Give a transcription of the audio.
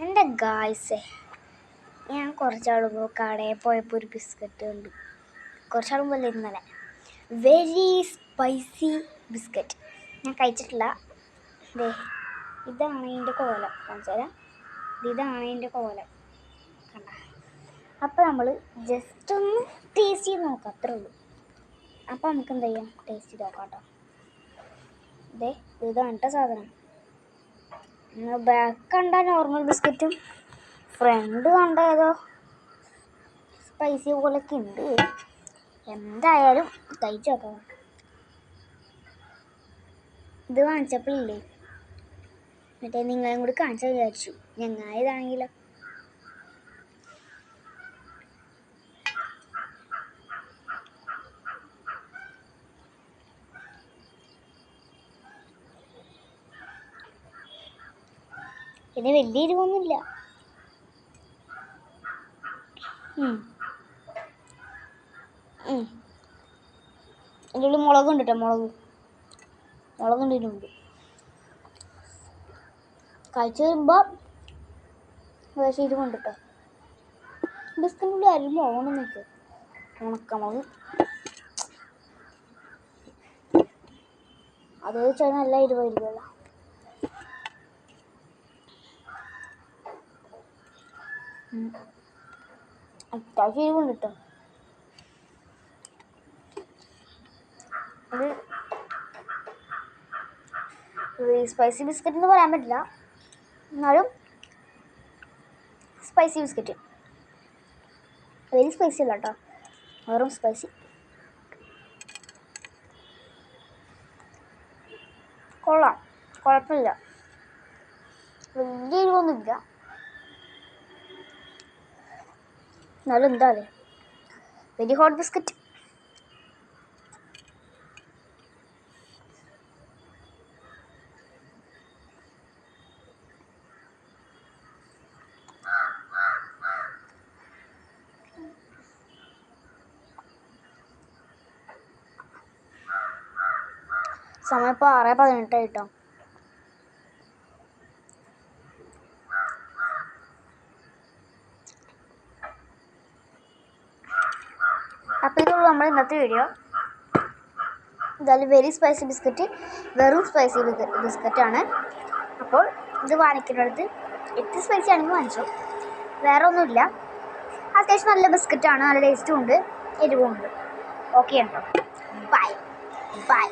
എൻ്റെ ഗായ്സേ, ഞാൻ കുറച്ചാൾ മുമ്പ് കടയിൽ പോയപ്പോൾ ഒരു ബിസ്ക്കറ്റ് ഉണ്ട്. കുറച്ചാൾ മുമ്പ് ഇന്നലെ വെരി സ്പൈസി ബിസ്ക്കറ്റ് ഞാൻ കഴിച്ചിട്ടില്ല. ഇതാണ് ഇതിൻ്റെ കോലം. കാണിച്ചാൽ ഇതാണ് ഇതിൻ്റെ കോലം കണ്ട. അപ്പോൾ നമ്മൾ ജസ്റ്റ് ഒന്ന് ടേസ്റ്റ് ചെയ്ത് നോക്കാം, അത്രേ ഉള്ളൂ. അപ്പോൾ നമുക്ക് എന്ത് ചെയ്യാം, ടേസ്റ്റ് ചെയ്ത് നോക്കാം കേട്ടോ. ഇതാണ് കേട്ടോ സാധനം. ബാക്ക് കണ്ട നോർമൽ ബിസ്ക്കറ്റും ഫ്രണ്ട് കണ്ട ഏതോ സ്പൈസി പോലൊക്കെ ഉണ്ട്. എന്തായാലും കഴിച്ചു നോക്കാം. ഇത് വാങ്ങിച്ചപ്പോഴില്ലേ, മറ്റേ നിങ്ങളെയും കൂടി കാണിച്ചാൽ വിചാരിച്ചു. ഞങ്ങായതാണെങ്കിലോ പിന്നെ വലിയ എരിവൊന്നുമില്ല. എൻ്റെ ഉള്ളിൽ മുളകുണ്ട് കേട്ടോ, മുളകുണ്ട് ഇതിനുണ്ട്. കഴിച്ചു വരുമ്പോൾ പക്ഷേ ഇത് കൊണ്ട് കേട്ടോ ബിസ്ക്കറ്റിൻ്റെ അരി മുളകൊന്നും നിൽക്കും. ഉണക്കമുളക് അത് വെച്ചാൽ നല്ല എരിവായിരിക്കുമല്ലോ. അത്യാവശ്യം എരിവുണ്ട് കേട്ടോ. അത് സ്പൈസി ബിസ്ക്കറ്റ് എന്ന് പറയാൻ പറ്റില്ല, എന്നാലും സ്പൈസി ബിസ്ക്കറ്റ്. വെരി സ്പൈസി അല്ല കേട്ടോ, വെറും സ്പൈസി. കൊള്ളാം, കുഴപ്പമില്ല, വലിയ എരിവൊന്നുമില്ല. എന്നാലും എന്താ അല്ലേ, വെരി ഹോട്ട് ബിസ്ക്കറ്റ്. സമയം ഇപ്പോൾ 6:18 കേട്ടോ. അപ്പോൾ ഇതുള്ളൂ നമ്മൾ ഇന്നത്തെ വീഡിയോ. എന്തായാലും വെരി സ്പൈസി ബിസ്ക്കറ്റ്, വെറും സ്പൈസി ബിസ്ക്കറ്റാണ്. അപ്പോൾ ഇത് വാങ്ങിക്കുന്നിടത്ത് എത്ര സ്പൈസി ആണെങ്കിൽ വാങ്ങിച്ചോ, വേറെ ഒന്നുമില്ല. അത്യാവശ്യം നല്ല ബിസ്ക്കറ്റാണ്, നല്ല ടേസ്റ്റും ഉണ്ട്, എരിവും ഉണ്ട്. ഓക്കെ ഉണ്ടോ? Bye bye.